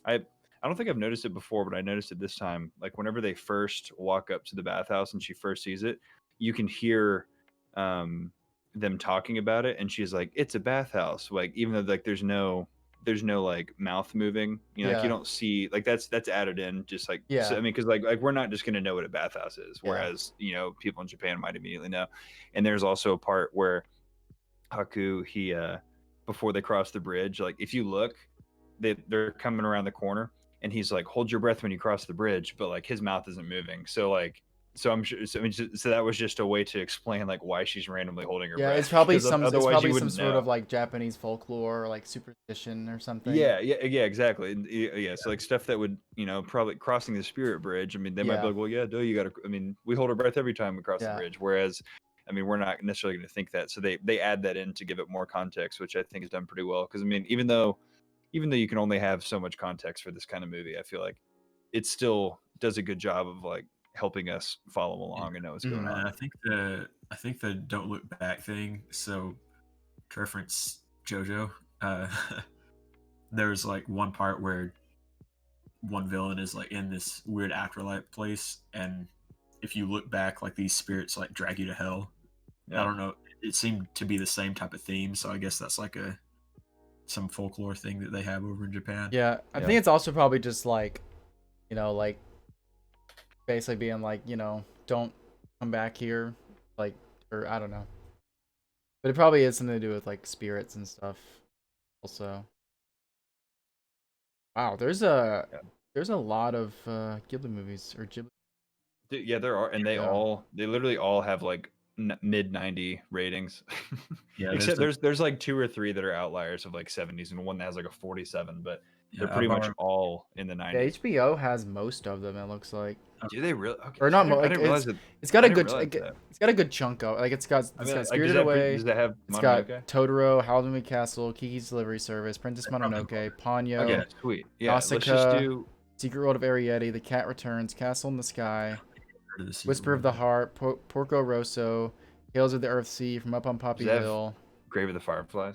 I don't think I've noticed it before, but I noticed it this time. Like whenever they first walk up to the bathhouse and she first sees it, you can hear them talking about it, and she's like, "It's a bathhouse." Like even though like there's no like mouth moving, like you don't see, like that's added in just like, so, I mean, because like we're not just gonna know what a bathhouse is, whereas people in Japan might immediately know. And there's also a part where Haku, he before they cross the bridge, like if you look, they're coming around the corner, and he's like, hold your breath when you cross the bridge, but like his mouth isn't moving. So like, so I'm sure, so that was just a way to explain like why she's randomly holding her breath. Yeah, it's probably some sort of like Japanese folklore or like superstition or something. Yeah, exactly. Yeah, so like stuff that would, probably crossing the spirit bridge. I mean, they might be like, well, yeah, you gotta. I mean, we hold our breath every time we cross the bridge. Whereas I mean, we're not necessarily going to think that. So they add that in to give it more context, which I think is done pretty well. Because I mean, even though you can only have so much context for this kind of movie, I feel like it still does a good job of like helping us follow along and know what's going on. I think the don't look back thing. So to reference JoJo, there's like one part where one villain is like in this weird afterlife place, and if you look back, like these spirits like drag you to hell. I don't know. It seemed to be the same type of theme, so I guess that's like some folklore thing that they have over in Japan. Yeah, I think it's also probably just like, like basically being like, don't come back here, like, or I don't know. But it probably has something to do with like spirits and stuff also. Wow, there's a lot of Ghibli movies or Ghibli. Yeah, there are, and they literally all have like mid 90 ratings. Yeah, except there's like 2 or 3 that are outliers of like 70s, and one that has like a 47, but they're pretty much all in the 90s. Yeah, HBO has most of them. It looks like. Do they really? Okay, or not? I didn't realize that. It's got a good. It's got a good chunk of like it's got Spirited Away. Does that have it's Mononoke? Got Totoro, Howl's Moving Castle, Kiki's Delivery Service, Princess Mononoke, Ponyo. Okay, sweet. Yeah, Nausicaa, let's just do Secret World of Arrietty, The Cat Returns, Castle in the Sky, Whisper of the Heart, Porco Rosso, Tales of the Earth Sea, From Up on Poppy Hill. Grave of the Fireflies.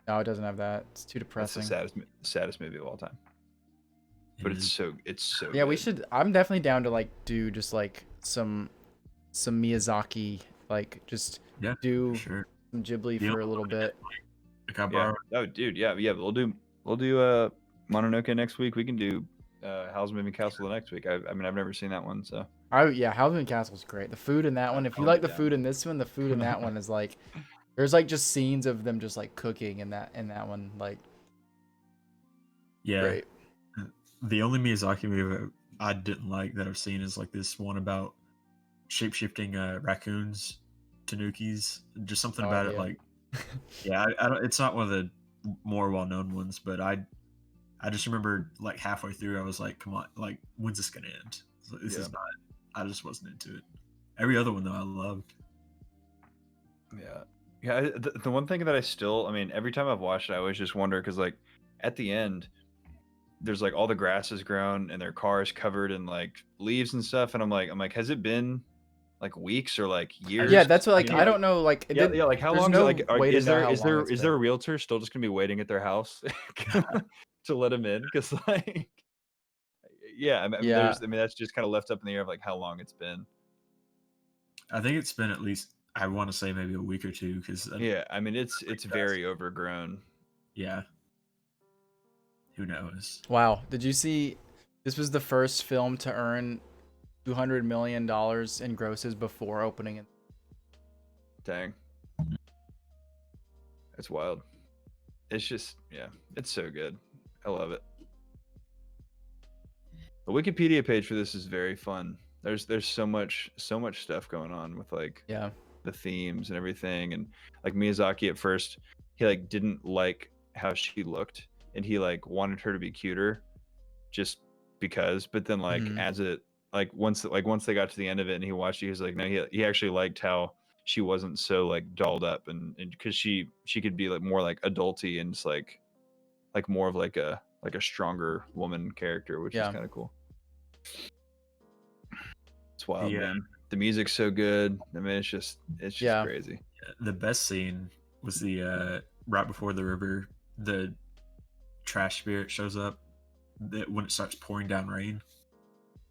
No, it doesn't have that. It's too depressing. That's the saddest movie of all time. But it's so yeah, good. we should. I'm definitely down to like do just like some Miyazaki, like just do some Ghibli for a little bit. Oh, dude, yeah. We'll do Mononoke next week. We can do Howl's Moving Castle the next week. I mean, I've never seen that one, so. Howl's Moving Castle is great. The food in that one, if you like the food in this one, the food in that one is like, there's like just scenes of them just like cooking in that one, like. Yeah. Great. The only Miyazaki movie I didn't like that I've seen is like this one about shape-shifting raccoons, tanukis. Just something about it, like, I don't. It's not one of the more well-known ones, but I just remember like halfway through, I was like, "Come on, like, when's this gonna end?" This is not. I just wasn't into it. Every other one though, I loved. Yeah. The one thing that I mean, every time I've watched it, I always just wonder because like at the end, there's like all the grass is grown and their car is covered in like leaves and stuff, and I'm like, has it been like weeks or like years? Yeah, that's what like I don't know like like how long? No like is there a realtor still just gonna be waiting at their house to let him in? Because like I mean that's just kind of left up in the air of like how long it's been. I think it's been at least, I want to say maybe a week or two because I mean it's very overgrown. Yeah. Who knows? Wow. Did you see this was the first film to earn $200 million in grosses before opening it? Dang. That's wild. It's just, it's so good. I love it. The Wikipedia page for this is very fun. There's so much stuff going on with like the themes and everything, and like Miyazaki at first he like didn't like how she looked and he like wanted her to be cuter just because, but then like as it like once they got to the end of it and he watched it, he was like, no, he actually liked how she wasn't so like dolled up, and because she could be like more like adulty and just like more of like a stronger woman character, which is kind of cool. It's wild, man. The music's so good. I mean, it's just crazy. The best scene was the right before the river, the trash spirit shows up. When it starts pouring down rain.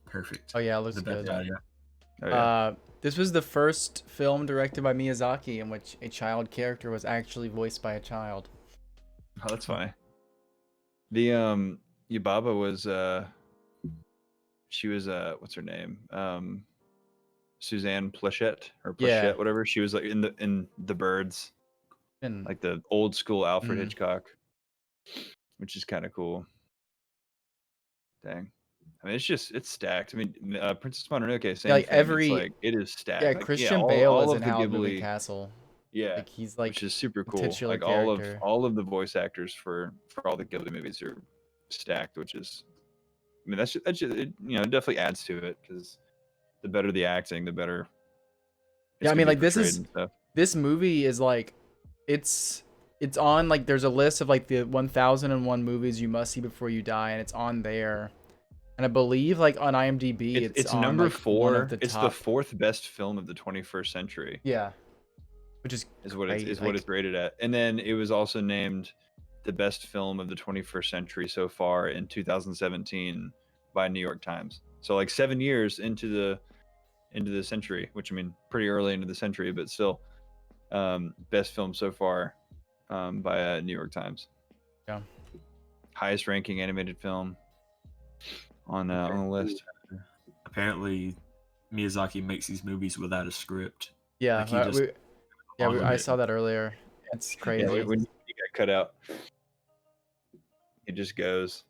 Perfect. Oh yeah, it looks good. Oh, yeah. This was the first film directed by Miyazaki in which a child character was actually voiced by a child. Oh, that's funny. The Yubaba was she was what's her name? Suzanne Pleshette or Pleshette, whatever. She was like in the Birds, like the old school Alfred Hitchcock, which is kind of cool. Dang. I mean, it's stacked. I mean, Princess Mononoke, same like thing. It is stacked. Yeah, like, Christian Bale is in Howl's Moving Castle. Yeah, like he's like, which is super cool. Like character. all of the voice actors for all the Ghibli movies are stacked, which is, I mean, that's just, it definitely adds to it because the better the acting, the better Yeah, I mean, like this movie is like, it's on like there's a list of like the 1001 movies you must see before you die, and it's on there. And I believe like on IMDb, it's on number like 4. one of the it's top. the 4th best film of the 21st century. Yeah, which is what it's rated at. And then it was also named the best film of the 21st century so far in 2017 by New York Times. So like 7 years into the century, which I mean pretty early into the century, but still best film so far by New York Times. Yeah. Highest ranking animated film on the list. Apparently Miyazaki makes these movies without a script. Yeah, like I saw that earlier. It's crazy. Yeah, when he got cut out, it just goes.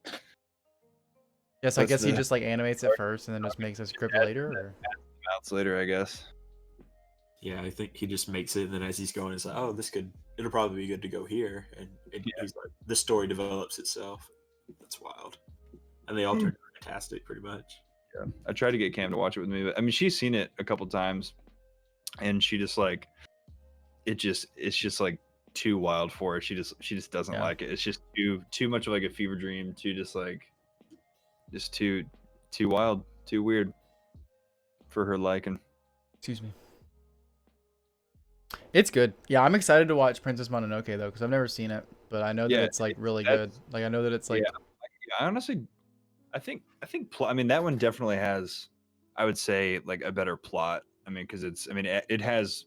Yes, I guess he just like animates it first and then just makes a script later. Or? Later, I guess. Yeah, I think he just makes it, and then as he's going, it's like, oh, it'll probably be good to go here, and he's like, the story develops itself. That's wild, and they all turn fantastic, pretty much. Yeah, I tried to get Cam to watch it with me, but I mean, she's seen it a couple times, and she just like, it's just like too wild for her. She just doesn't like it. It's just too much of like a fever dream. Too wild, too weird for her liking. Excuse me. It's good. Yeah, I'm excited to watch Princess Mononoke though, because I've never seen it, but I know that it's like really good. Like I know that it's like. Yeah, honestly, I think I mean that one definitely has, I would say, like a better plot. I mean, because it has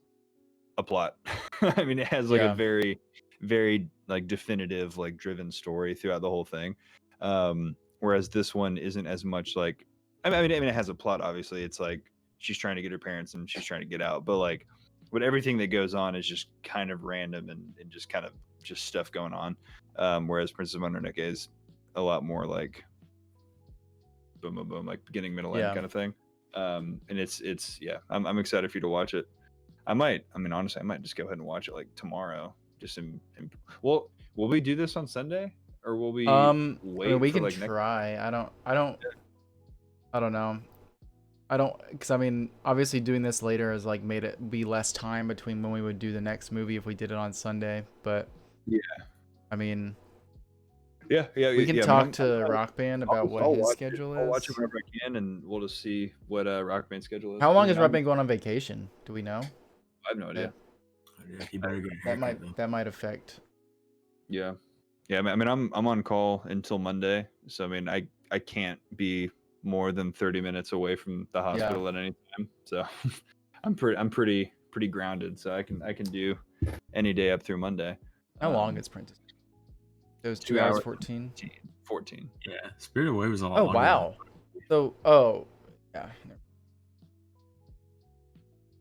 a plot. I mean, it has like a very, very like definitive, like driven story throughout the whole thing. Whereas this one isn't as much like. I mean, it has a plot. Obviously, it's like she's trying to get her parents and she's trying to get out, but like. But everything that goes on is just kind of random and just kind of just stuff going on. Whereas Princess Mononoke is a lot more like boom, boom, boom, like beginning, middle, end kind of thing. And it's I'm excited for you to watch it. Honestly, I might just go ahead and watch it like tomorrow. Will we do this on Sunday or will we wait? We can try. I don't know. Because I mean, obviously doing this later has like made it be less time between when we would do the next movie if we did it on Sunday. But I mean, we can talk to Rock Band about what his schedule is. I'll watch it whenever I can, and we'll just see what Rock Band's schedule is. How long is Rock Band going on vacation? Do we know? I have no idea. Yeah, he better get that might affect. Yeah. I mean, I'm on call until Monday, so I mean, I can't be more than 30 minutes away from the hospital at any time. So I'm pretty grounded, so I can do any day up through Monday. How long is Princess? It was 2 hours 14. 14. Yeah, Spirited Away was a lot longer. Wow. So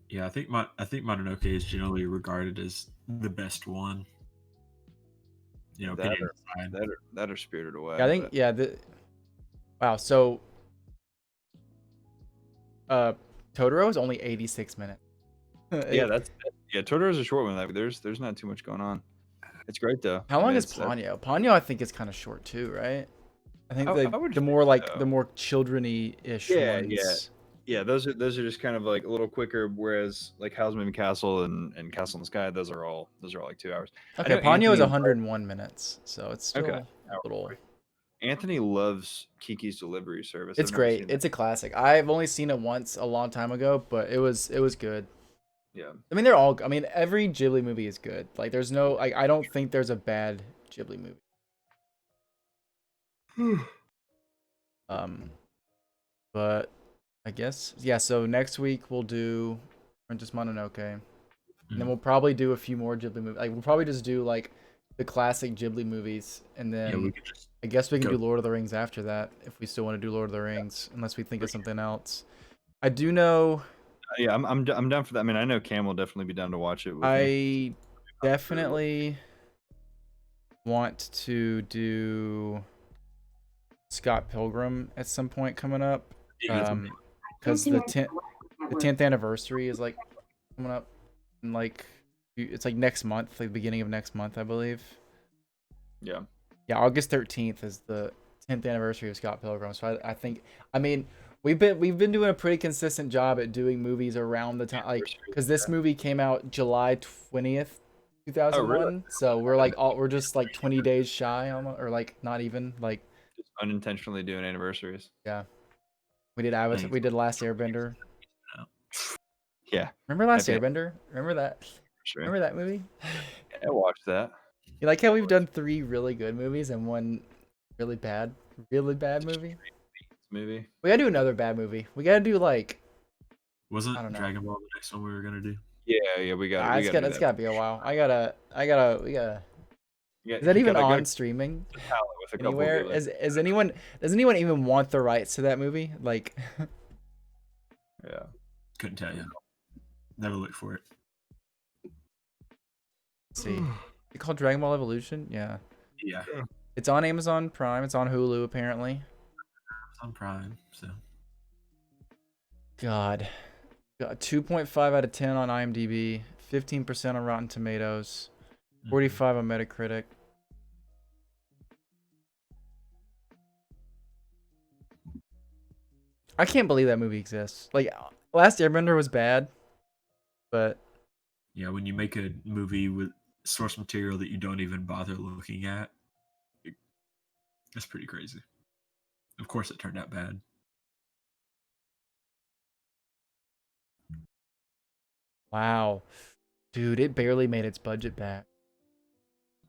yeah, I think Mononoke is generally regarded as the best one. You know, that or Spirited Away. Yeah, I think wow. So Totoro is only 86 minutes. Totoro is a short one. Like, there's not too much going on. It's great though. How long is Ponyo? Ponyo, I think, is kind of short too, right? I think the more children-y-ish ones. Yeah, those are just kind of like a little quicker. Whereas like Howl's Moving Castle and Castle in the Sky, those are all like 2 hours. Okay, Ponyo is 101 minutes, so it's still a little. Anthony loves Kiki's Delivery Service. It's great. It's a classic. I've only seen it once a long time ago, but it was good. Yeah. I mean, they're all. I mean, every Ghibli movie is good. Like, there's no. Like, I don't think there's a bad Ghibli movie. But I guess So next week we'll do Princess Mononoke, and then we'll probably do a few more Ghibli movies. Like, we'll probably just do like the classic Ghibli movies, and then I guess we can do Lord of the Rings after that if we still want to do Lord of the Rings, unless we think of something else. I do know. Yeah, I'm down for that. I mean, I know Cam will definitely be down to watch it with me. Definitely want to do Scott Pilgrim at some point coming up, because the 10th anniversary is like coming up, and like it's like next month, like beginning of next month, I believe. Yeah, August 13th is the 10th anniversary of Scott Pilgrim. So I think, I mean, we've been doing a pretty consistent job at doing movies around the time, like, because this movie came out July 20th, 2001. Oh, really? So we're just like 20 days shy, almost, or like not even like. Just unintentionally doing anniversaries. Yeah, we did Avatar. We did Last Airbender. Yeah. Remember Last Airbender? Remember that? Sure. Remember that movie? I watched that. You like how we've done 3 really good movies and 1 really bad movie? We gotta do another bad movie. We gotta do like. Wasn't I don't know. Dragon Ball the next one we were gonna do? Yeah, we got it. It's gotta be a while. We gotta. Is that even on streaming anywhere? Does anyone even want the rights to that movie? Like. Yeah. Couldn't tell you. Never looked for it. Let's see. It's called Dragon Ball Evolution? Yeah. Yeah. It's on Amazon Prime. It's on Hulu apparently. On Prime, so. God. 2.5 out of 10 on IMDb, 15% on Rotten Tomatoes, 45 on Metacritic. I can't believe that movie exists. Like, Last Airbender was bad, but yeah, when you make a movie with source material that you don't even bother looking at, it's pretty crazy. Of course, it turned out bad. Wow, dude, it barely made its budget back.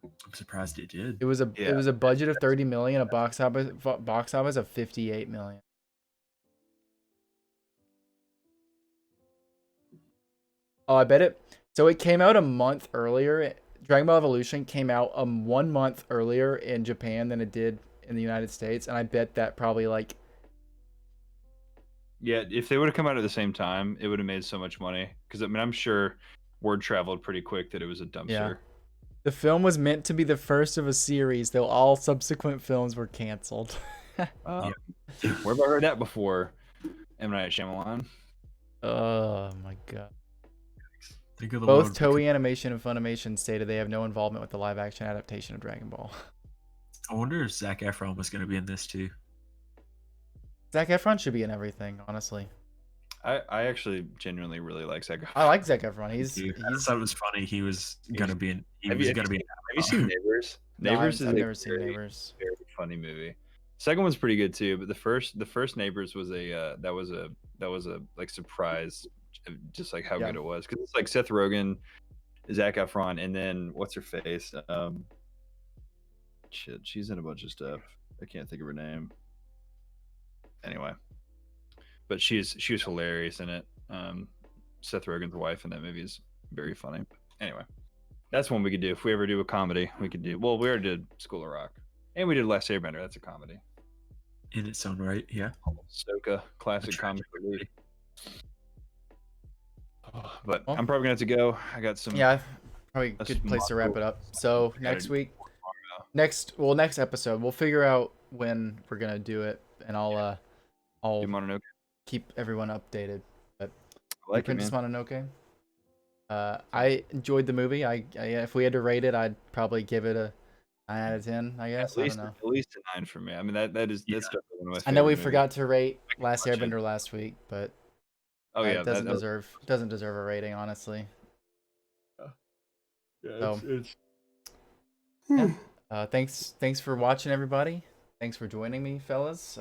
I'm surprised it did. It was a budget of 30 million, a box office of 58 million. Oh, I bet it. So it came out a month earlier. Dragon Ball Evolution came out 1 month earlier in Japan than it did in the United States, and I bet that probably like. Yeah, if they would have come out at the same time, it would have made so much money. Because I mean, I'm sure word traveled pretty quick that it was a dumpster. Yeah. The film was meant to be the first of a series, though all subsequent films were canceled. Where have I heard that before? M. Night Shyamalan. Oh my god. Both Toei Animation and Funimation stated they have no involvement with the live-action adaptation of Dragon Ball. I wonder if Zac Efron was going to be in this too. Zac Efron should be in everything, honestly. I actually genuinely really like Zac Efron. I like Zac Efron. I thought it was funny. He was going to be in. Have you seen Neighbors? Neighbors is I've never seen Neighbors. Very funny movie. Second one's pretty good too, but the first Neighbors was that was a like surprise, just like how good it was, because it's like Seth Rogen, Zac Efron, and then what's her face? Shit, she's in a bunch of stuff. I can't think of her name. Anyway, but she was hilarious in it. Seth Rogen's wife in that movie is very funny. Anyway, that's one we could do if we ever do a comedy. We could do. Well, we already did School of Rock, and we did Last Airbender. That's a comedy in its own right. Yeah, Soka, classic comedy. But I'm probably gonna have to go. I got some. Yeah, probably a good place to wrap it up. So next week, next episode, we'll figure out when we're gonna do it, and I'll keep everyone updated. But I like Princess Mononoke. I enjoyed the movie. If we had to rate it, I'd probably give it a 9 out of 10. I guess. At least a 9 for me. I mean that's definitely one of my favorite. I know we forgot to rate Last Airbender last week, but it doesn't deserve a rating, honestly. Yeah, thanks for watching, everybody. Thanks for joining me, fellas.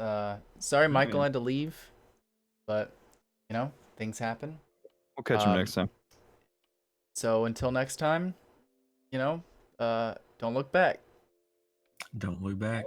Sorry Michael had to leave, but things happen. We'll catch him next time. So until next time, don't look back. Don't look back.